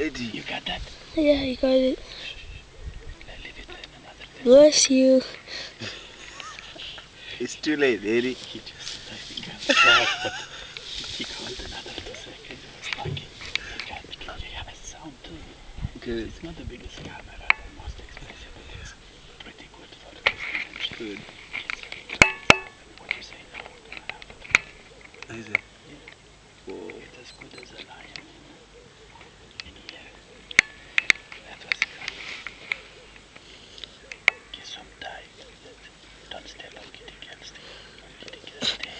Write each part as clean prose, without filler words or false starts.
Eddie. You got that? Yeah, you got it. Leave it in another day. Bless you. It's too late, Eddie. He just, I think, got sad, but he called another 2 seconds. He was lucky. You have a sound too. Good. It's not the biggest camera, the most expensive, but it's pretty good for this dimension. Good. It's really great sound. What do you say now? We're gonna have it. Is it? Yeah. Whoa. It's as good as a lion in here. That was fun. Get some tight. Don't step on kitty cat, stay. Kitty cat, stay.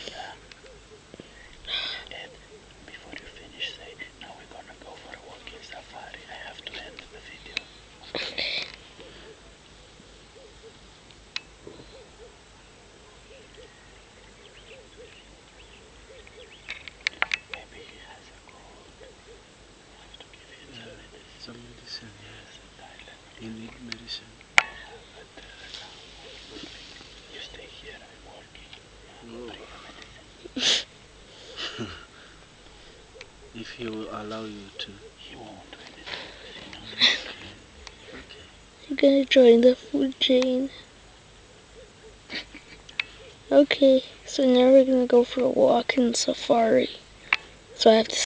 Ed, before you finish, say, now we're gonna go for a walk in safari. I have to end the video. Okay. Maybe he has a cold. We have to give him some medicine. Some medicine, Yes, a Tylenol. You need medicine. Yeah, but now you stay here. I'm working. Whoa. Bring your medicine. If he will allow you to. He won't do anything. Okay. You're gonna join the food chain. Okay, so now we're gonna go for a walk in safari. So I have to